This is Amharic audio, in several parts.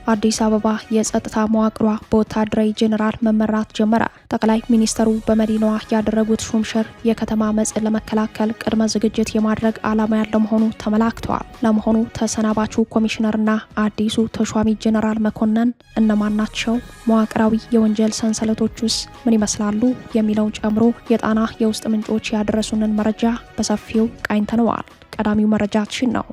አዲስ አበባ የጸጥታ መዋቅሯ በወታደራዊ ጄኔራል መመራት ጀመረ። ጠቅላይ ሚኒስተሩ በመዲናዋ ያደረጉት ሹምሽር የከተማ አመጽን ለመከላከል ቅድመ ዝግጅት የማድረግ ዓላማ ያለው መሆኑ ተመላክተዋል። ለመሆኑ ተሰናባቹ ኮሚሽነርና አዲሱ ተሿሚ ጄኔራል መኮንን እነማን ናቸው? መዋቅራዊ የወንጀል ሰንሰለቶቹስ ምን ይመስላሉ? የሚለውን ጨምሮ የጣና የውስጥ ምንጮች ያደረሱንን መረጃ በሰፊው ቃኝተነዋል። ቀዳሚው መረጃችን ነው።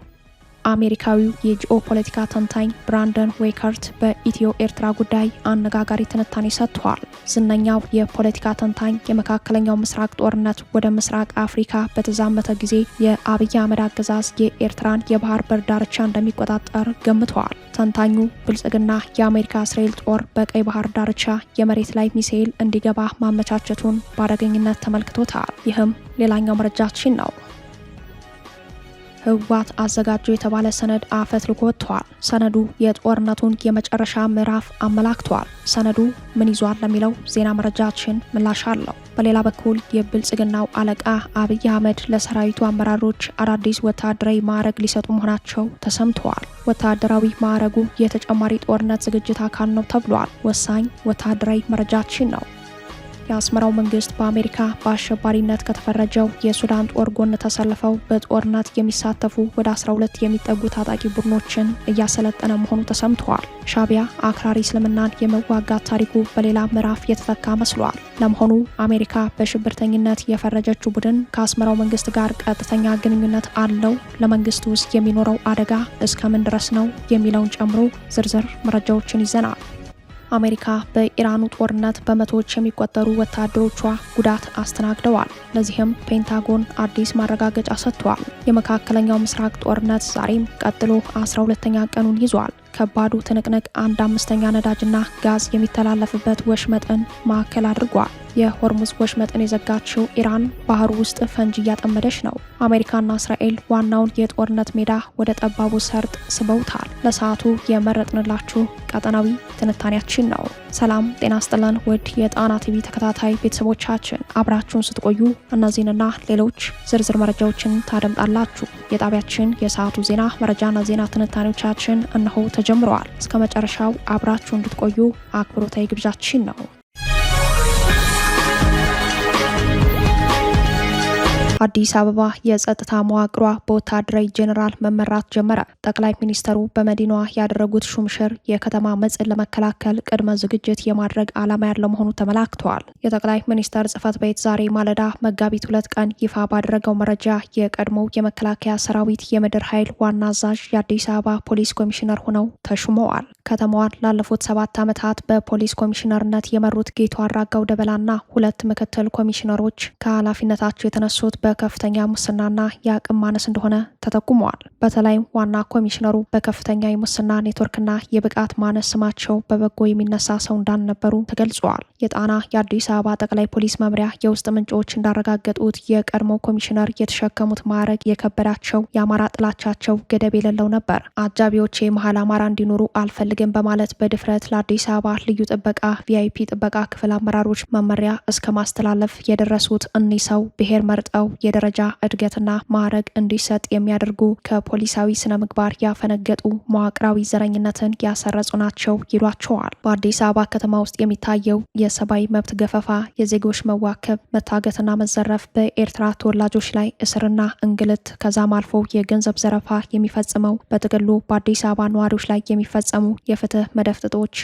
አሜሪካዊው የጂኦፖለቲካ ተንታኝ ብራንደን ዌከርት በኢትዮ ኤርትራ ጉዳይ አነጋጋሪ ትንታኔ ሰጥቷል። ዝነኛው የፖለቲካ ተንታኝ የመካከለኛው ምስራቅ ጦርነት ወደ ምስራቅ አፍሪካ በተዛመተ ጊዜ የአብይ አህመድ አገዛዝ የኤርትራን የባህር በር ዳርቻ እንደሚቆጣጠር ገምተዋል። ተንታኙ ብልጽግና የአሜሪካ እስራኤል ጦር በቀይ ባህር ዳርቻ የመሬት ላይ ሚሳኤል እንዲገባ ማመቻቸቱን በአደገኝነት ተመልክቶታል። ይህም ሌላኛው መረጃችን ነው። ህወሓት አዘጋጁ የተባለ ሰነድ አፈትልኮ ወጥቷል። ሰነዱ የጦርነቱን የመጨረሻ ምዕራፍ አመላክቷል። ሰነዱ ምን ይዟል ለሚለው ዜና መረጃችን ምላሽ አለው። በሌላ በኩል የብልጽግናው አለቃ አብይ አህመድ ለሰራዊቱ አመራሮች አዳዲስ ወታደራዊ ማዕረግ ሊሰጡ መሆናቸው ተሰምተዋል። ወታደራዊ ማዕረጉ የተጨማሪ ጦርነት ዝግጅት አካል ነው ተብሏል። ወሳኝ ወታደራዊ መረጃችን ነው። የአስመራው መንግስት በአሜሪካ በአሸባሪነት ከተፈረጀው የሱዳን ጦር ጎን ተሰልፈው በጦርነት የሚሳተፉ ወደ 12 የሚጠጉ ታጣቂ ቡድኖችን እያሰለጠነ መሆኑ ተሰምተዋል። ሻዕቢያ አክራሪ እስልምናን የመዋጋት ታሪኩ በሌላ ምዕራፍ የተተካ መስሏል። ለመሆኑ አሜሪካ በሽብርተኝነት የፈረጀችው ቡድን ከአስመራው መንግስት ጋር ቀጥተኛ ግንኙነት አለው? ለመንግስት ውስጥ የሚኖረው አደጋ እስከምን ድረስ ነው? የሚለውን ጨምሮ ዝርዝር መረጃዎችን ይዘናል። አሜሪካ በኢራኑ ጦርነት በመቶዎች የሚቆጠሩ ወታደሮቿ ጉዳት አስተናግደዋል። ለዚህም ፔንታጎን አዲስ ማረጋገጫ ሰጥቷል። የመካከለኛው ምስራቅ ጦርነት ዛሬም ቀጥሎ 12ኛ ቀኑን ይዟል። ከባዱ ትንቅንቅ 1/5 ነዳጅና ጋዝ የሚተላለፍበት ወሽመጥን ማዕከል አድርጓል። የሆርሙዝ ወሽመጥን የዘጋችው ኢራን ባህር ውስጥ ፈንጂ እያጠመደች ነው። አሜሪካና እስራኤል ዋናውን የጦርነት ሜዳ ወደ ጠባቡ ሰርጥ ስበውታል። ለሰዓቱ የመረጥንላችሁ ቀጠናዊ ትንታኔያችን ነው። ሰላም ጤና ስጥልን ውድ የጣና ቲቪ ተከታታይ ቤተሰቦቻችን፣ አብራችሁን ስትቆዩ እነዚህንና ሌሎች ዝርዝር መረጃዎችን ታደምጣላችሁ። የጣቢያችን የሰዓቱ ዜና መረጃና ዜና ትንታኔዎቻችን እነሆ ተጀምረዋል። እስከ መጨረሻው አብራችሁ እንድትቆዩ አክብሮታዊ ግብዣችን ነው። አዲስ አበባ የጸጥታ መዋቅሯ በወታደራዊ ጄኔራል መመራት ጀመረ። ጠቅላይ ሚኒስተሩ በመዲናዋ ያደረጉት ሹምሽር የከተማ አመጽን ለመከላከል ቅድመ ዝግጅት የማድረግ ዓላማ ያለው መሆኑ ተመላክተዋል። የጠቅላይ ሚኒስተር ጽህፈት ቤት ዛሬ ማለዳ መጋቢት 2 ቀን ይፋ ባደረገው መረጃ የቀድሞው የመከላከያ ሰራዊት የምድር ኃይል ዋና አዛዥ የአዲስ አበባ ፖሊስ ኮሚሽነር ሆነው ተሹመዋል። ከተማዋን ላለፉት 7 ዓመታት በፖሊስ ኮሚሽነርነት የመሩት ጌቱ አራጋው ደበላና 2 ምክትል ኮሚሽነሮች ከኃላፊነታቸው የተነሱት በከፍተኛ ሙስናና የአቅም ማነስ እንደሆነ ተጠቁመዋል። በተለይም ዋና ኮሚሽነሩ በከፍተኛ የሙስና ኔትወርክና የብቃት ማነስ ስማቸው በበጎ የሚነሳ ሰው እንዳልነበሩ ተገልጿል። የጣና የአዲስ አበባ ጠቅላይ ፖሊስ መምሪያ የውስጥ ምንጮች እንዳረጋገጡት የቀድሞ ኮሚሽነር የተሸከሙት ማዕረግ የከበዳቸው የአማራ ጥላቻቸው ገደብ የሌለው ነበር። አጃቢዎቼ መሀል አማራ እንዲኖሩ አልፈልግም በማለት በድፍረት ለአዲስ አበባ ልዩ ጥበቃ ቪአይፒ ጥበቃ ክፍል አመራሮች መመሪያ እስከ ማስተላለፍ የደረሱት እኒህ ሰው ብሔር መርጠው የደረጃ እድገትና ማዕረግ እንዲሰጥ የሚያደርጉ ከፖሊሳዊ ስነ ምግባር ያፈነገጡ መዋቅራዊ ዘረኝነትን ያሰረጹ ናቸው ይሏቸዋል። በአዲስ አበባ ከተማ ውስጥ የሚታየው የሰብአዊ መብት ገፈፋ፣ የዜጎች መዋከብ፣ መታገትና መዘረፍ፣ በኤርትራ ተወላጆች ላይ እስርና እንግልት ከዛም አልፎ የገንዘብ ዘረፋ የሚፈጽመው በጥቅሉ በአዲስ አበባ ነዋሪዎች ላይ የሚፈጸሙ የፍትህ መደፍጥጦች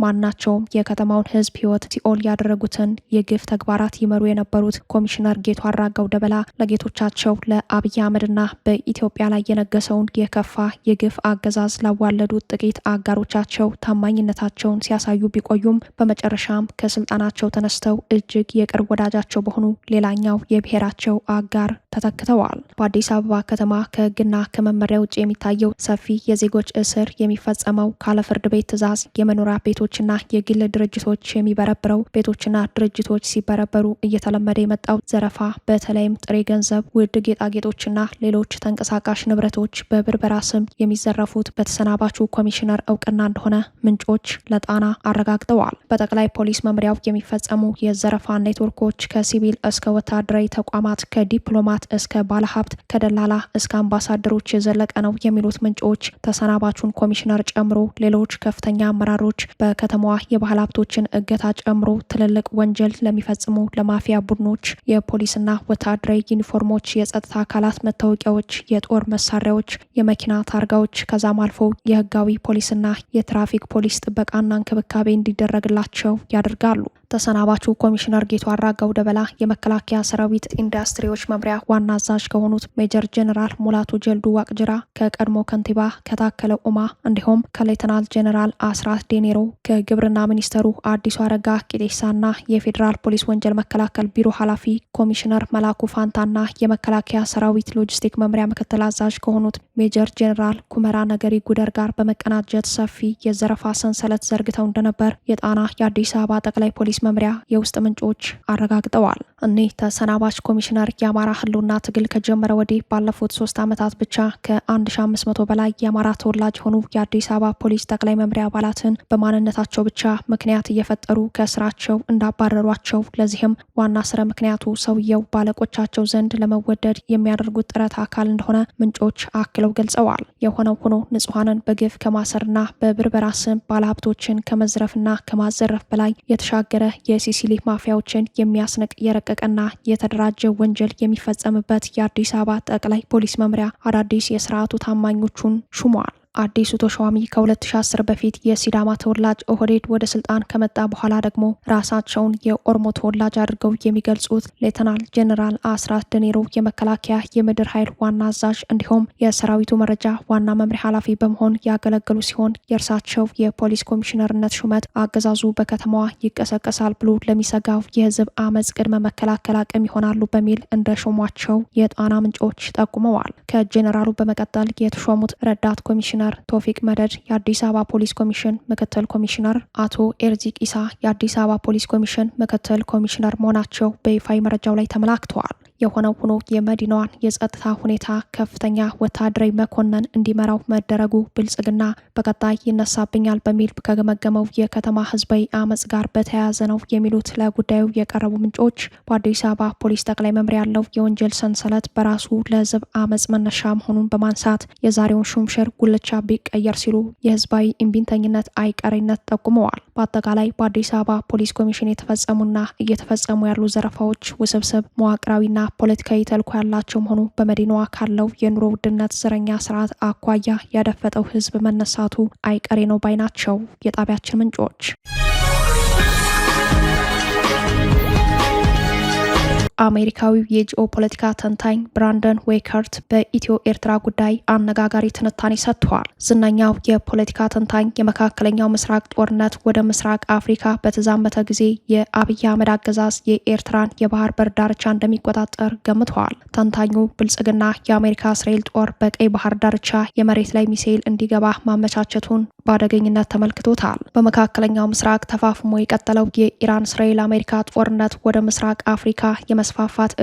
ማናቸውም የከተማውን ህዝብ ህይወት ሲኦል ያደረጉትን የግፍ ተግባራት ይመሩ የነበሩት ኮሚሽነር ጌቱ አራጋው ደበላ ለጌቶቻቸው ለአብይ አህመድና በኢትዮጵያ ላይ የነገሰውን የከፋ የግፍ አገዛዝ ላዋለዱት ጥቂት አጋሮቻቸው ታማኝነታቸውን ሲያሳዩ ቢቆዩም በመጨረሻም ከስልጣናቸው ተነስተው እጅግ የቅርብ ወዳጃቸው በሆኑ ሌላኛው የብሔራቸው አጋር ተተክተዋል። በአዲስ አበባ ከተማ ከህግና ከመመሪያ ውጭ የሚታየው ሰፊ የዜጎች እስር የሚፈጸመው ካለ ፍርድ ቤት ትዕዛዝ፣ የመኖሪያ ቤቶችና የግል ድርጅቶች የሚበረብረው ቤቶችና ድርጅቶች ሲበረበሩ እየተለመደ የመጣው ዘረፋ በተለይም ጥሬ ገንዘብ፣ ውድ ጌጣጌጦችና ሌሎች ተንቀሳቃሽ ንብረቶች በብርበራ ስም የሚዘረፉት በተሰናባቹ ኮሚሽነር እውቅና እንደሆነ ምንጮች ለጣና አረጋግጠዋል። በጠቅላይ ፖሊስ መምሪያው የሚፈጸሙ የዘረፋ ኔትወርኮች ከሲቪል እስከ ወታደራዊ ተቋማት፣ ከዲፕሎማት እስከ ባለሀብት፣ ከደላላ እስከ አምባሳደሮች የዘለቀ ነው የሚሉት ምንጮች ተሰናባቹን ኮሚሽነር ጨምሮ ሌሎች ከፍተኛ አመራሮች በከተማዋ የባህል ሀብቶችን እገታ ጨምሮ ትልልቅ ወንጀል ለሚፈጽሙ ለማፊያ ቡድኖች የፖሊስና ወታደራዊ ዩኒፎርሞች፣ የጸጥታ አካላት መታወቂያዎች፣ የጦር መሳሪያዎች፣ የመኪና ታርጋዎች ከዛም አልፎ የህጋዊ ፖሊስና የትራፊክ ፖሊስ ጥበቃና እንክብካቤ እንዲደረግላቸው ያደርጋሉ። ተሰናባቹ ኮሚሽነር ጌቱ አራጋው ደበላ የመከላከያ ሰራዊት ኢንዱስትሪዎች መምሪያ ዋና አዛዥ ከሆኑት ሜጀር ጄኔራል ሙላቱ ጀልዱ ዋቅጅራ፣ ከቀድሞ ከንቲባ ከታከለ ኡማ እንዲሁም ከሌተናል ጄኔራል አስራት ዴኔሮ፣ ከግብርና ሚኒስተሩ አዲሱ አረጋ ቂጤሳና የፌዴራል ፖሊስ ወንጀል መከላከል ቢሮ ኃላፊ ኮሚሽነር መላኩ ፋንታና የመከላከያ ሰራዊት ሎጂስቲክ መምሪያ ምክትል አዛዥ ከሆኑት ሜጀር ጄኔራል ኩመራ ነገሪ ጉደር ጋር በመቀናጀት ሰፊ የዘረፋ ሰንሰለት ዘርግተው እንደነበር የጣና የአዲስ አበባ ጠቅላይ ፖሊስ መምሪያ የውስጥ ምንጮች አረጋግጠዋል። እኒህ ተሰናባች ኮሚሽነር የአማራ ህልውና ትግል ከጀመረ ወዲህ ባለፉት 3 ዓመታት ብቻ ከ1500 በላይ የአማራ ተወላጅ የሆኑ የአዲስ አበባ ፖሊስ ጠቅላይ መምሪያ አባላትን በማንነታቸው ብቻ ምክንያት እየፈጠሩ ከስራቸው እንዳባረሯቸው፣ ለዚህም ዋና ስረ ምክንያቱ ሰውየው ባለቆቻቸው ዘንድ ለመወደድ የሚያደርጉት ጥረት አካል እንደሆነ ምንጮች አክለው ገልጸዋል። የሆነው ሆኖ ንጹሐንን በግፍ ከማሰርና በብርበራ ስም ባለሀብቶችን ከመዝረፍና ከማዘረፍ በላይ የተሻገረ የሲሲሊ ማፊያዎችን የሚያስንቅ የረቀቀና የተደራጀ ወንጀል የሚፈጸምበት የአዲስ አበባ ጠቅላይ ፖሊስ መምሪያ አዳዲስ የስርዓቱ ታማኞቹን ሹመዋል። አዲሱ ተሿሚ ከ2010 በፊት የሲዳማ ተወላጅ ኦህዴድ ወደ ስልጣን ከመጣ በኋላ ደግሞ ራሳቸውን የኦሮሞ ተወላጅ አድርገው የሚገልጹት ሌተናል ጄኔራል አስራት ዴኔሮ የመከላከያ የምድር ኃይል ዋና አዛዥ እንዲሁም የሰራዊቱ መረጃ ዋና መምሪያ ኃላፊ በመሆን ያገለገሉ ሲሆን የእርሳቸው የፖሊስ ኮሚሽነርነት ሹመት አገዛዙ በከተማዋ ይቀሰቀሳል ብሎ ለሚሰጋው የህዝብ አመፅ ቅድመ መከላከል አቅም ይሆናሉ በሚል እንደሾሟቸው የጣና ምንጮች ጠቁመዋል። ከጄኔራሉ በመቀጠል የተሾሙት ረዳት ኮሚሽነር ቶፊቅ መደድ የአዲስ አበባ ፖሊስ ኮሚሽን ምክትል ኮሚሽነር፣ አቶ ኤርዚቅ ኢሳ የአዲስ አበባ ፖሊስ ኮሚሽን ምክትል ኮሚሽነር መሆናቸው በይፋዊ መረጃው ላይ ተመላክተዋል። የሆነው ሆኖ የመዲናዋን የጸጥታ ሁኔታ ከፍተኛ ወታደራዊ መኮንን እንዲመራው መደረጉ ብልጽግና በቀጣይ ይነሳብኛል በሚል ከገመገመው የከተማ ህዝባዊ አመፅ ጋር በተያያዘ ነው የሚሉት ለጉዳዩ የቀረቡ ምንጮች በአዲስ አበባ ፖሊስ ጠቅላይ መምሪያ ያለው የወንጀል ሰንሰለት በራሱ ለህዝብ አመፅ መነሻ መሆኑን በማንሳት የዛሬውን ሹምሽር ጉልቻ ቢቀየር ሲሉ የህዝባዊ እምቢተኝነት አይቀሬነት ጠቁመዋል። በአጠቃላይ በአዲስ አበባ ፖሊስ ኮሚሽን የተፈጸሙና እየተፈጸሙ ያሉ ዘረፋዎች ውስብስብ መዋቅራዊና ፖለቲካዊ ተልዕኮ ያላቸው መሆኑ በመዲናዋ ካለው የኑሮ ውድነት ዘረኛ ስርዓት አኳያ ያደፈጠው ህዝብ መነሳቱ አይቀሬ ነው ባይ ናቸው የጣቢያችን ምንጮች። አሜሪካዊው የጂኦ ፖለቲካ ተንታኝ ብራንደን ዌከርት በኢትዮ ኤርትራ ጉዳይ አነጋጋሪ ትንታኔ ሰጥተዋል። ዝነኛው የፖለቲካ ተንታኝ የመካከለኛው ምስራቅ ጦርነት ወደ ምስራቅ አፍሪካ በተዛመተ ጊዜ የአብይ አህመድ አገዛዝ የኤርትራን የባህር በር ዳርቻ እንደሚቆጣጠር ገምተዋል። ተንታኙ ብልጽግና የአሜሪካ እስራኤል ጦር በቀይ ባህር ዳርቻ የመሬት ላይ ሚሳኤል እንዲገባ ማመቻቸቱን በአደገኝነት ተመልክቶታል። በመካከለኛው ምስራቅ ተፋፍሞ የቀጠለው የኢራን እስራኤል አሜሪካ ጦርነት ወደ ምስራቅ አፍሪካ የመስፋፋት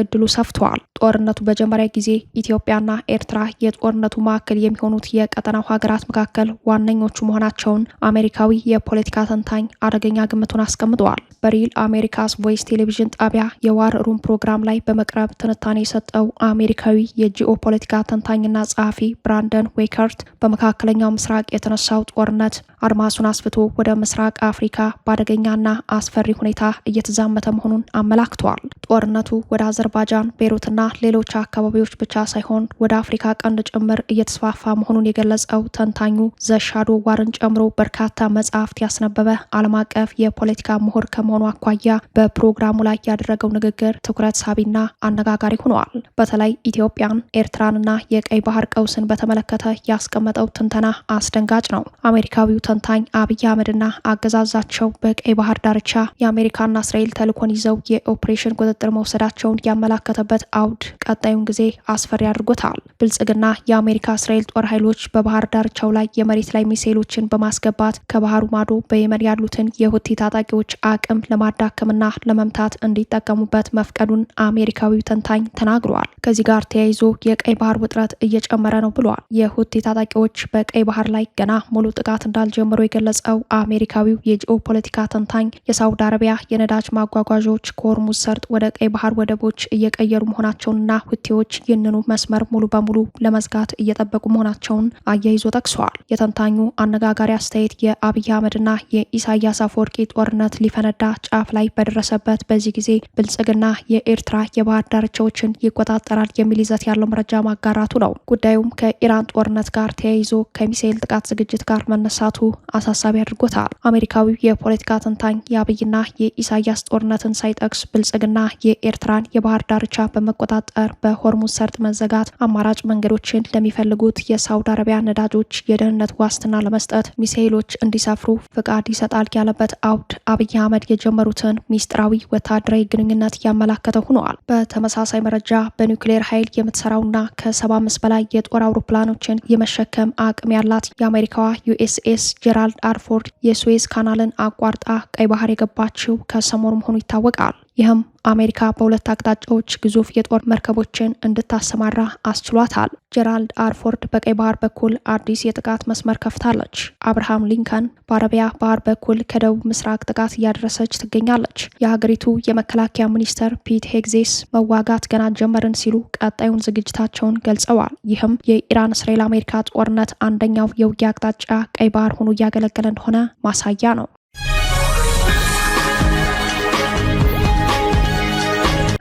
እድሉ ሰፍቷል። ጦርነቱ በጀመረ ጊዜ ኢትዮጵያና ኤርትራ የጦርነቱ ማዕከል የሚሆኑት የቀጠናው ሀገራት መካከል ዋነኞቹ መሆናቸውን አሜሪካዊ የፖለቲካ ተንታኝ አደገኛ ግምቱን አስቀምጠዋል። በሪል አሜሪካስ ቮይስ ቴሌቪዥን ጣቢያ የዋር ሩም ፕሮግራም ላይ በመቅረብ ትንታኔ የሰጠው አሜሪካዊ የጂኦ ፖለቲካ ተንታኝና ጸሐፊ ብራንደን ዌከርት በመካከለኛው ምስራቅ የተነሳው ጦርነት አድማሱን አስፍቶ ወደ ምስራቅ አፍሪካ በአደገኛና አስፈሪ ሁኔታ እየተዛመተ መሆኑን አመላክተዋል። ጦርነቱ ወደ አዘርባጃን፣ ቤይሩትና ሌሎች አካባቢዎች ብቻ ሳይሆን ወደ አፍሪካ ቀንድ ጭምር እየተስፋፋ መሆኑን የገለጸው ተንታኙ ዘሻዶ ዋርን ጨምሮ በርካታ መጽሐፍት ያስነበበ ዓለም አቀፍ የፖለቲካ ምሁር ከመሆኑ አኳያ በፕሮግራሙ ላይ ያደረገው ንግግር ትኩረት ሳቢና አነጋጋሪ ሆኗል። በተለይ ኢትዮጵያን፣ ኤርትራንና የቀይ ባህር ቀውስን በተመለከተ ያስቀመጠው ትንተና አስደንጋጭ ነው። አሜሪካዊው ተንታኝ አብይ አህመድና አገዛዛቸው በቀይ ባህር ዳርቻ የአሜሪካና እስራኤል ተልዕኮን ይዘው የኦፕሬሽን ቁጥጥር መውሰድ መውሰዳቸውን ያመላከተበት አውድ ቀጣዩን ጊዜ አስፈሪ አድርጎታል። ብልጽግና የአሜሪካ እስራኤል ጦር ኃይሎች በባህር ዳርቻው ላይ የመሬት ላይ ሚሳኤሎችን በማስገባት ከባህሩ ማዶ በየመን ያሉትን የሁቲ ታጣቂዎች አቅም ለማዳከምና ለመምታት እንዲጠቀሙበት መፍቀዱን አሜሪካዊው ተንታኝ ተናግረዋል። ከዚህ ጋር ተያይዞ የቀይ ባህር ውጥረት እየጨመረ ነው ብሏል። የሁቲ ታጣቂዎች በቀይ ባህር ላይ ገና ሙሉ ጥቃት እንዳልጀመሩ የገለጸው አሜሪካዊው የጂኦ ፖለቲካ ተንታኝ የሳውዲ አረቢያ የነዳጅ ማጓጓዣዎች ከሆርሙዝ ሰርጥ ወደ ቀይ ባህር ወደቦች እየቀየሩ መሆናቸውንና ሁቲዎች ይህንኑ መስመር ሙሉ በሙሉ ለመዝጋት እየጠበቁ መሆናቸውን አያይዞ ጠቅሰዋል። የተንታኙ አነጋጋሪ አስተያየት የአብይ አህመድና የኢሳያስ አፈወርቂ ጦርነት ሊፈነዳ ጫፍ ላይ በደረሰበት በዚህ ጊዜ ብልጽግና የኤርትራ የባህር ዳርቻዎችን ይቆጣጠራል የሚል ይዘት ያለው መረጃ ማጋራቱ ነው። ጉዳዩም ከኢራን ጦርነት ጋር ተያይዞ ከሚሳኤል ጥቃት ዝግጅት ጋር መነሳቱ አሳሳቢ አድርጎታል። አሜሪካዊው የፖለቲካ ተንታኝ የአብይና የኢሳያስ ጦርነትን ሳይጠቅስ ብልጽግና የኤርትራን የባህር ዳርቻ በመቆጣጠር በሆርሙዝ ሰርጥ መዘጋት አማራጭ መንገዶችን ለሚፈልጉት የሳውዲ አረቢያ ነዳጆች የደህንነት ዋስትና ለመስጠት ሚሳኤሎች እንዲሰፍሩ ፍቃድ ይሰጣል ያለበት አውድ አብይ አህመድ የጀመሩትን ሚስጥራዊ ወታደራዊ ግንኙነት ያመላከተ ሆኗል። በተመሳሳይ መረጃ በኒውክሌር ኃይል የምትሰራውና ከ75 በላይ የጦር አውሮፕላኖችን የመሸከም አቅም ያላት የአሜሪካዋ ዩኤስኤስ ጄራልድ አርፎርድ የሱዌዝ ካናልን አቋርጣ ቀይ ባህር የገባችው ከሰሞኑ መሆኑ ይታወቃል። ይህም አሜሪካ በሁለት አቅጣጫዎች ግዙፍ የጦር መርከቦችን እንድታሰማራ አስችሏታል። ጄራልድ አርፎርድ በቀይ ባህር በኩል አዲስ የጥቃት መስመር ከፍታለች። አብርሃም ሊንከን በአረቢያ ባህር በኩል ከደቡብ ምስራቅ ጥቃት እያደረሰች ትገኛለች። የሀገሪቱ የመከላከያ ሚኒስተር ፒት ሄግዜስ መዋጋት ገና ጀመርን ሲሉ ቀጣዩን ዝግጅታቸውን ገልጸዋል። ይህም የኢራን እስራኤል አሜሪካ ጦርነት አንደኛው የውጊያ አቅጣጫ ቀይ ባህር ሆኖ እያገለገለ እንደሆነ ማሳያ ነው።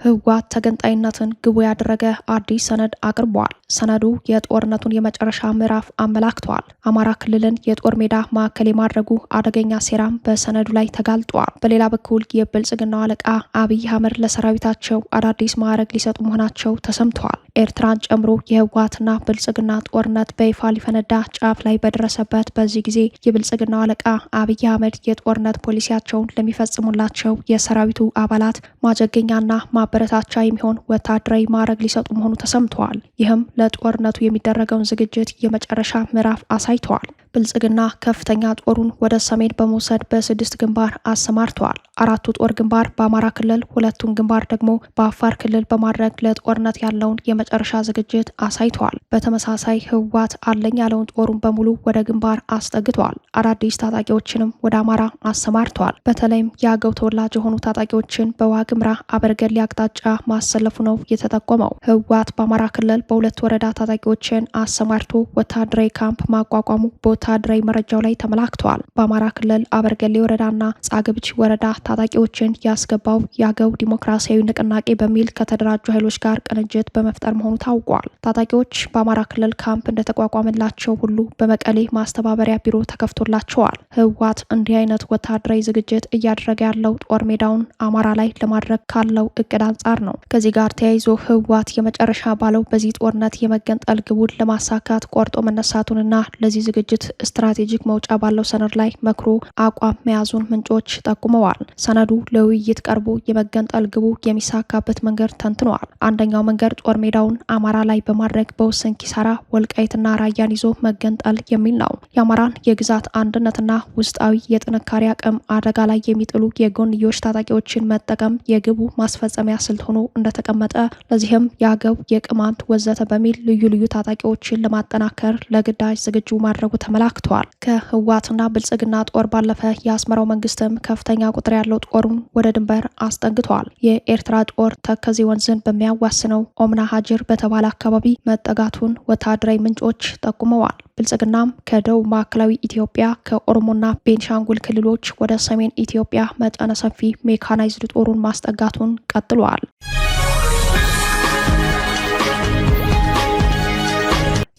ህወሓት ተገንጣይነትን ግቡ ያደረገ አዲስ ሰነድ አቅርቧል። ሰነዱ የጦርነቱን የመጨረሻ ምዕራፍ አመላክቷል። አማራ ክልልን የጦር ሜዳ ማዕከል የማድረጉ አደገኛ ሴራም በሰነዱ ላይ ተጋልጧል። በሌላ በኩል የብልጽግናው አለቃ አብይ አህመድ ለሰራዊታቸው አዳዲስ ማዕረግ ሊሰጡ መሆናቸው ተሰምተዋል። ኤርትራን ጨምሮ የህወሓትና ብልጽግና ጦርነት በይፋ ሊፈነዳ ጫፍ ላይ በደረሰበት በዚህ ጊዜ የብልጽግናው አለቃ አብይ አህመድ የጦርነት ፖሊሲያቸውን ለሚፈጽሙላቸው የሰራዊቱ አባላት ማጀገኛና ማበረታቻ የሚሆን ወታደራዊ ማዕረግ ሊሰጡ መሆኑ ተሰምተዋል። ይህም ለጦርነቱ የሚደረገውን ዝግጅት የመጨረሻ ምዕራፍ አሳይተዋል። ብልጽግና ከፍተኛ ጦሩን ወደ ሰሜን በመውሰድ በ6 ግንባር አሰማርተዋል። 4ቱ ጦር ግንባር በአማራ ክልል፣ 2ቱን ግንባር ደግሞ በአፋር ክልል በማድረግ ለጦርነት ያለውን የመጨረሻ ዝግጅት አሳይተዋል። በተመሳሳይ ህወሓት አለኝ ያለውን ጦሩን በሙሉ ወደ ግንባር አስጠግተዋል። አዳዲስ ታጣቂዎችንም ወደ አማራ አሰማርተዋል። በተለይም የአገው ተወላጅ የሆኑ ታጣቂዎችን በዋግምራ አበርገሌ አቅጣጫ ማሰለፉ ነው የተጠቆመው። ህወሓት በአማራ ክልል በ2 ወረዳ ታጣቂዎችን አሰማርቶ ወታደራዊ ካምፕ ማቋቋሙ ወታደራዊ መረጃው ላይ ተመላክተዋል። በአማራ ክልል አበርገሌ ወረዳና ጻግብች ወረዳ ታጣቂዎችን ያስገባው የአገው ዲሞክራሲያዊ ንቅናቄ በሚል ከተደራጁ ኃይሎች ጋር ቅንጅት በመፍጠር መሆኑ ታውቋል። ታጣቂዎች በአማራ ክልል ካምፕ እንደተቋቋመላቸው ሁሉ በመቀሌ ማስተባበሪያ ቢሮ ተከፍቶላቸዋል። ህወሓት እንዲህ አይነት ወታደራዊ ዝግጅት እያደረገ ያለው ጦር ሜዳውን አማራ ላይ ለማድረግ ካለው እቅድ አንጻር ነው። ከዚህ ጋር ተያይዞ ህወሓት የመጨረሻ ባለው በዚህ ጦርነት የመገንጠል ግቡን ለማሳካት ቆርጦ መነሳቱንና ለዚህ ዝግጅት ስትራቴጂክ መውጫ ባለው ሰነድ ላይ መክሮ አቋም መያዙን ምንጮች ጠቁመዋል። ሰነዱ ለውይይት ቀርቦ የመገንጠል ግቡ የሚሳካበት መንገድ ተንትነዋል። አንደኛው መንገድ ጦር ሜዳውን አማራ ላይ በማድረግ በውስን ኪሳራ ወልቃይትና ራያን ይዞ መገንጠል የሚል ነው። የአማራን የግዛት አንድነትና ውስጣዊ የጥንካሬ አቅም አደጋ ላይ የሚጥሉ የጎንዮሽ ታጣቂዎችን መጠቀም የግቡ ማስፈጸሚያ ስልት ሆኖ እንደተቀመጠ፣ ለዚህም የአገው የቅማንት ወዘተ በሚል ልዩ ልዩ ታጣቂዎችን ለማጠናከር ለግዳጅ ዝግጁ ማድረጉ ተመላክተዋል። ከህወሓትና ብልጽግና ጦር ባለፈ የአስመራው መንግስትም ከፍተኛ ቁጥር ያለው ጦሩን ወደ ድንበር አስጠግተዋል። የኤርትራ ጦር ተከዜ ወንዝን በሚያዋስነው ኦምና ሀጅር በተባለ አካባቢ መጠጋቱን ወታደራዊ ምንጮች ጠቁመዋል። ብልጽግናም ከደቡብ ማዕከላዊ ኢትዮጵያ ከኦሮሞና ቤንሻንጉል ክልሎች ወደ ሰሜን ኢትዮጵያ መጠነ ሰፊ ሜካናይዝድ ጦሩን ማስጠጋቱን ቀጥሏል።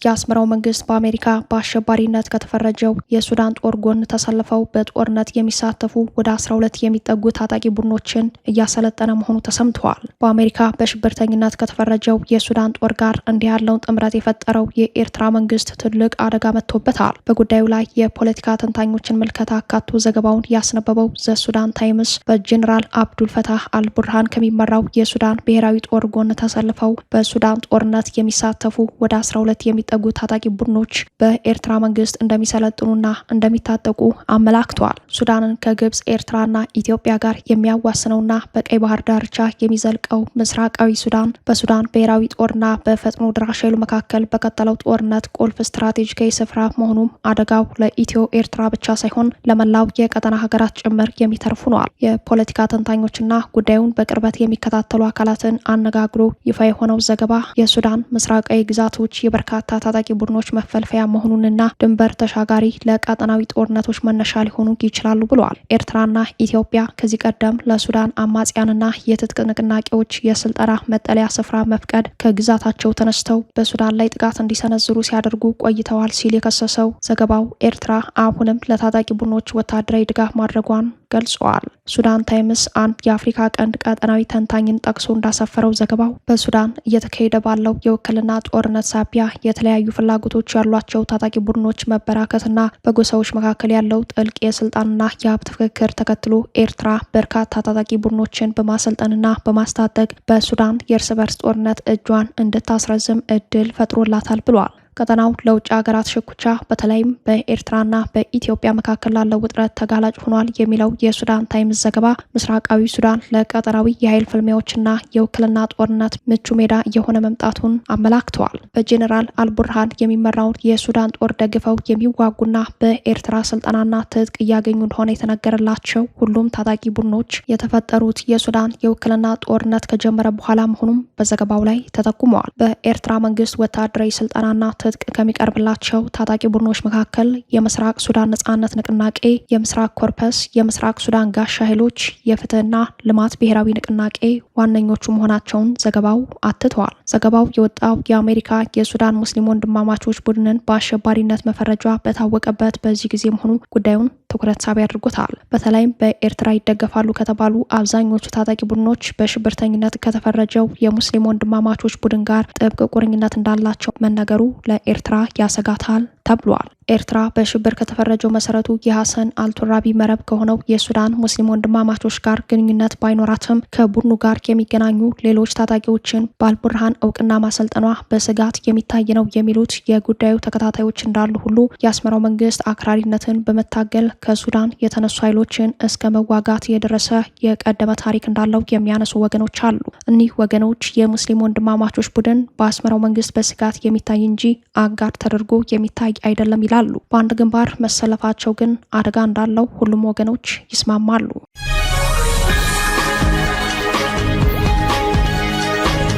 የአስመራው መንግስት በአሜሪካ በአሸባሪነት ከተፈረጀው የሱዳን ጦር ጎን ተሰልፈው በጦርነት የሚሳተፉ ወደ 12 የሚጠጉ ታጣቂ ቡድኖችን እያሰለጠነ መሆኑ ተሰምተዋል። በአሜሪካ በሽብርተኝነት ከተፈረጀው የሱዳን ጦር ጋር እንዲህ ያለውን ጥምረት የፈጠረው የኤርትራ መንግስት ትልቅ አደጋ መጥቶበታል። በጉዳዩ ላይ የፖለቲካ ተንታኞችን ምልከታ አካቶ ዘገባውን ያስነበበው ዘ ሱዳን ታይምስ በጀኔራል አብዱል ፈታህ አልቡርሃን ከሚመራው የሱዳን ብሔራዊ ጦር ጎን ተሰልፈው በሱዳን ጦርነት የሚሳተፉ ወደ 12 የሚጠጉ ታጣቂ ቡድኖች በኤርትራ መንግስት እንደሚሰለጥኑና እንደሚታጠቁ አመላክተዋል። ሱዳንን ከግብጽ ኤርትራና ኢትዮጵያ ጋር የሚያዋስነውና በቀይ ባህር ዳርቻ የሚዘልቀው ምስራቃዊ ሱዳን በሱዳን ብሔራዊ ጦርና በፈጥኖ ደራሽ ኃይሉ መካከል በቀጠለው ጦርነት ቁልፍ ስትራቴጂካዊ ስፍራ መሆኑም አደጋው ለኢትዮ ኤርትራ ብቻ ሳይሆን ለመላው የቀጠና ሀገራት ጭምር የሚተርፉ ነዋል። የፖለቲካ ተንታኞችና ጉዳዩን በቅርበት የሚከታተሉ አካላትን አነጋግሮ ይፋ የሆነው ዘገባ የሱዳን ምስራቃዊ ግዛቶች የበርካታ ታጣቂ ቡድኖች መፈልፈያ መሆኑንና ድንበር ተሻጋሪ ለቀጠናዊ ጦርነቶች መነሻ ሊሆኑ ይችላሉ ብለዋል። ኤርትራና ኢትዮጵያ ከዚህ ቀደም ለሱዳን አማጽያንና የትጥቅ ንቅናቄዎች የስልጠና መጠለያ ስፍራ መፍቀድ ከግዛታቸው ተነስተው በሱዳን ላይ ጥቃት እንዲሰነዝሩ ሲያደርጉ ቆይተዋል ሲል የከሰሰው ዘገባው ኤርትራ አሁንም ለታጣቂ ቡድኖች ወታደራዊ ድጋፍ ማድረጓን ገልጸዋል። ሱዳን ታይምስ አንድ የአፍሪካ ቀንድ ቀጠናዊ ተንታኝን ጠቅሶ እንዳሰፈረው ዘገባው በሱዳን እየተካሄደ ባለው የውክልና ጦርነት ሳቢያ የተለያዩ ፍላጎቶች ያሏቸው ታጣቂ ቡድኖች መበራከትና በጎሳዎች መካከል ያለው ጥልቅ የስልጣንና የሀብት ፍክክር ተከትሎ ኤርትራ በርካታ ታጣቂ ቡድኖችን በማሰልጠንና በማስታጠቅ በሱዳን የእርስ በርስ ጦርነት እጇን እንድታስረዝም እድል ፈጥሮላታል ብሏል። ቀጠናው ለውጭ ሀገራት ሽኩቻ በተለይም በኤርትራና በኢትዮጵያ መካከል ላለው ውጥረት ተጋላጭ ሆኗል የሚለው የሱዳን ታይምስ ዘገባ ምስራቃዊ ሱዳን ለቀጠናዊ የኃይል ፍልሚያዎችና የውክልና ጦርነት ምቹ ሜዳ እየሆነ መምጣቱን አመላክተዋል። በጄኔራል አልቡርሃን የሚመራውን የሱዳን ጦር ደግፈው የሚዋጉና በኤርትራ ስልጠናና ትጥቅ እያገኙ እንደሆነ የተነገረላቸው ሁሉም ታጣቂ ቡድኖች የተፈጠሩት የሱዳን የውክልና ጦርነት ከጀመረ በኋላ መሆኑም በዘገባው ላይ ተጠቁመዋል። በኤርትራ መንግስት ወታደራዊ ስልጠናና ትጥቅ ከሚቀርብላቸው ታጣቂ ቡድኖች መካከል የምስራቅ ሱዳን ነጻነት ንቅናቄ፣ የምስራቅ ኮርፐስ፣ የምስራቅ ሱዳን ጋሻ ኃይሎች፣ የፍትህና ልማት ብሔራዊ ንቅናቄ ዋነኞቹ መሆናቸውን ዘገባው አትተዋል። ዘገባው የወጣው የአሜሪካ የሱዳን ሙስሊም ወንድማማቾች ቡድንን በአሸባሪነት መፈረጇ በታወቀበት በዚህ ጊዜ መሆኑ ጉዳዩን ትኩረት ሳቢ አድርጎታል። በተለይም በኤርትራ ይደገፋሉ ከተባሉ አብዛኞቹ ታጣቂ ቡድኖች በሽብርተኝነት ከተፈረጀው የሙስሊም ወንድማማቾች ቡድን ጋር ጥብቅ ቁርኝነት እንዳላቸው መነገሩ ለኤርትራ ያሰጋታል ተብሏል። ኤርትራ በሽብር ከተፈረጀው መሰረቱ የሐሰን አልቱራቢ መረብ ከሆነው የሱዳን ሙስሊም ወንድማማቾች ጋር ግንኙነት ባይኖራትም ከቡድኑ ጋር የሚገናኙ ሌሎች ታጣቂዎችን በአልቡርሃን እውቅና ማሰልጠኗ በስጋት የሚታይ ነው የሚሉት የጉዳዩ ተከታታዮች እንዳሉ ሁሉ የአስመራው መንግስት አክራሪነትን በመታገል ከሱዳን የተነሱ ኃይሎችን እስከ መዋጋት የደረሰ የቀደመ ታሪክ እንዳለው የሚያነሱ ወገኖች አሉ። እኒህ ወገኖች የሙስሊም ወንድማማቾች ቡድን በአስመራው መንግስት በስጋት የሚታይ እንጂ አጋር ተደርጎ የሚታይ አይደለም ይላሉ። በአንድ ግንባር መሰለፋቸው ግን አደጋ እንዳለው ሁሉም ወገኖች ይስማማሉ።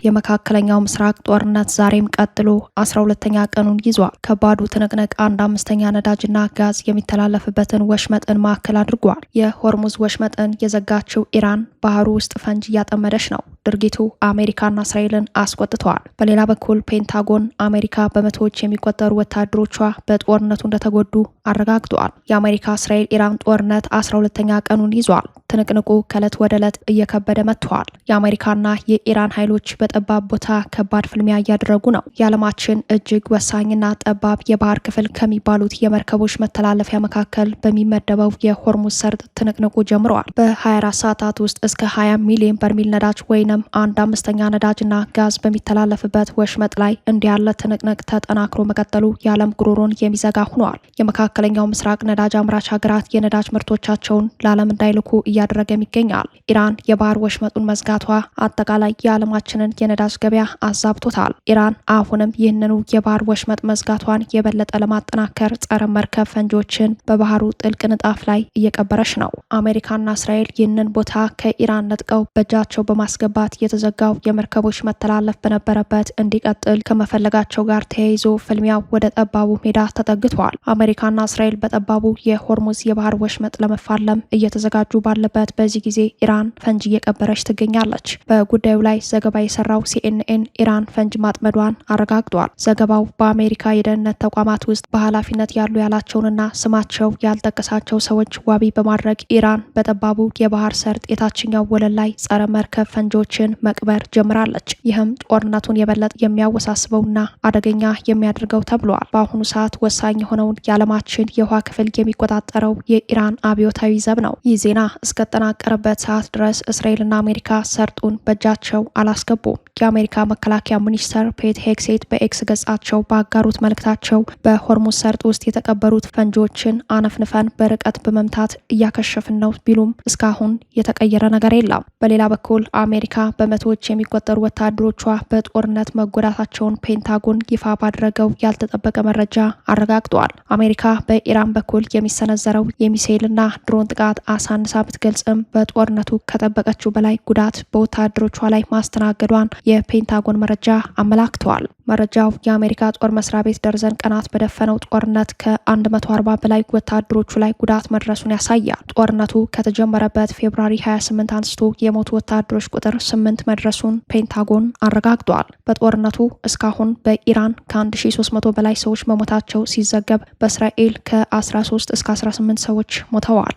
የመካከለኛው ምስራቅ ጦርነት ዛሬም ቀጥሎ 12ኛ ቀኑን ይዟል። ከባዱ ትንቅንቅ 1/5 ነዳጅና ጋዝ የሚተላለፍበትን ወሽመጥን ማዕከል አድርጓል። የሆርሙዝ ወሽመጥን የዘጋችው ኢራን ባህሩ ውስጥ ፈንጅ እያጠመደች ነው። ድርጊቱ አሜሪካና እስራኤልን አስቆጥተዋል። በሌላ በኩል ፔንታጎን አሜሪካ በመቶዎች የሚቆጠሩ ወታደሮቿ በጦርነቱ እንደተጎዱ አረጋግጠዋል። የአሜሪካ እስራኤል ኢራን ጦርነት 12ኛ ቀኑን ይዟል። ትንቅንቁ ከዕለት ወደ ዕለት እየከበደ መጥተዋል። የአሜሪካና የኢራን ኃይሎች በጠባብ ቦታ ከባድ ፍልሚያ እያደረጉ ነው። የዓለማችን እጅግ ወሳኝና ጠባብ የባህር ክፍል ከሚባሉት የመርከቦች መተላለፊያ መካከል በሚመደበው የሆርሙዝ ሰርጥ ትንቅንቁ ጀምረዋል። በ24 ሰዓታት ውስጥ እስከ 20 ሚሊዮን በርሜል ነዳጅ ወይንም 1/5 ነዳጅና ጋዝ በሚተላለፍበት ወሽመጥ ላይ እንዲህ ያለ ትንቅንቅ ተጠናክሮ መቀጠሉ የዓለም ጉሮሮን የሚዘጋ ሆኗል። የመካከለኛው ምስራቅ ነዳጅ አምራች ሀገራት የነዳጅ ምርቶቻቸውን ለዓለም እንዳይልኩ እያደረገም ይገኛል። ኢራን የባህር ወሽመጡን መዝጋቷ አጠቃላይ የዓለማችንን የነዳጅ ገበያ አዛብቶታል። ኢራን አሁንም ይህንኑ የባህር ወሽመጥ መዝጋቷን የበለጠ ለማጠናከር ጸረ መርከብ ፈንጂዎችን በባህሩ ጥልቅ ንጣፍ ላይ እየቀበረች ነው። አሜሪካና እስራኤል ይህንን ቦታ ከኢራን ነጥቀው በእጃቸው በማስገባት የተዘጋው የመርከቦች መተላለፍ በነበረበት እንዲቀጥል ከመፈለጋቸው ጋር ተያይዞ ፍልሚያው ወደ ጠባቡ ሜዳ ተጠግቷል። አሜሪካና እስራኤል በጠባቡ የሆርሙዝ የባህር ወሽመጥ ለመፋለም እየተዘጋጁ ባለበት በዚህ ጊዜ ኢራን ፈንጂ እየቀበረች ትገኛለች። በጉዳዩ ላይ ዘገባ የሰራ ያጋራው CNN ኢራን ፈንጅ ማጥመዷን አረጋግጧል። ዘገባው በአሜሪካ የደህንነት ተቋማት ውስጥ በኃላፊነት ያሉ ያላቸውንና ስማቸው ያልጠቀሳቸው ሰዎች ዋቢ በማድረግ ኢራን በጠባቡ የባህር ሰርጥ የታችኛው ወለል ላይ ጸረ መርከብ ፈንጂዎችን መቅበር ጀምራለች። ይህም ጦርነቱን የበለጠ የሚያወሳስበውና አደገኛ የሚያደርገው ተብሏል። በአሁኑ ሰዓት ወሳኝ የሆነውን የዓለማችን የውሃ ክፍል የሚቆጣጠረው የኢራን አብዮታዊ ዘብ ነው። ይህ ዜና እስከተጠናቀረበት ሰዓት ድረስ እስራኤልና አሜሪካ ሰርጡን በእጃቸው አላስገቡም። የአሜሪካ መከላከያ ሚኒስተር ፔት ሄግሴት በኤክስ ገጻቸው ባጋሩት መልእክታቸው በሆርሙዝ ሰርጥ ውስጥ የተቀበሩት ፈንጂዎችን አነፍንፈን በርቀት በመምታት እያከሸፍን ነው ቢሉም እስካሁን የተቀየረ ነገር የለም። በሌላ በኩል አሜሪካ በመቶዎች የሚቆጠሩ ወታደሮቿ በጦርነት መጎዳታቸውን ፔንታጎን ይፋ ባደረገው ያልተጠበቀ መረጃ አረጋግጧል። አሜሪካ በኢራን በኩል የሚሰነዘረው የሚሳኤልና ድሮን ጥቃት አሳንሳ ብትገልጽም በጦርነቱ ከጠበቀችው በላይ ጉዳት በወታደሮቿ ላይ ማስተናገዷን የፔንታጎን መረጃ አመላክተዋል። መረጃው የአሜሪካ ጦር መስሪያ ቤት ደርዘን ቀናት በደፈነው ጦርነት ከ140 በላይ ወታደሮቹ ላይ ጉዳት መድረሱን ያሳያል። ጦርነቱ ከተጀመረበት ፌብሩዋሪ 28 አንስቶ የሞቱ ወታደሮች ቁጥር 8 መድረሱን ፔንታጎን አረጋግጧል። በጦርነቱ እስካሁን በኢራን ከ1300 በላይ ሰዎች መሞታቸው ሲዘገብ በእስራኤል ከ13 እስከ 18 ሰዎች ሞተዋል።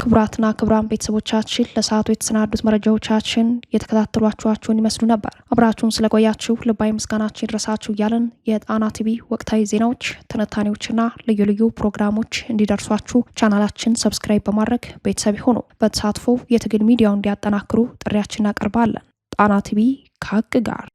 ክቡራትና ክቡራን ቤተሰቦቻችን ለሰዓቱ የተሰናዱት መረጃዎቻችን የተከታተሏችኋችሁን ይመስሉ ነበር። አብራችሁን ስለቆያችሁ ልባዊ ምስጋናችን ይድረሳችሁ እያለን የጣና ቲቪ ወቅታዊ ዜናዎች፣ ትንታኔዎችና ልዩ ልዩ ፕሮግራሞች እንዲደርሷችሁ ቻናላችን ሰብስክራይብ በማድረግ ቤተሰብ ይሁኑ። በተሳትፎ የትግል ሚዲያውን እንዲያጠናክሩ ጥሪያችን እናቀርባለን። ጣና ቲቪ ከሀቅ ጋር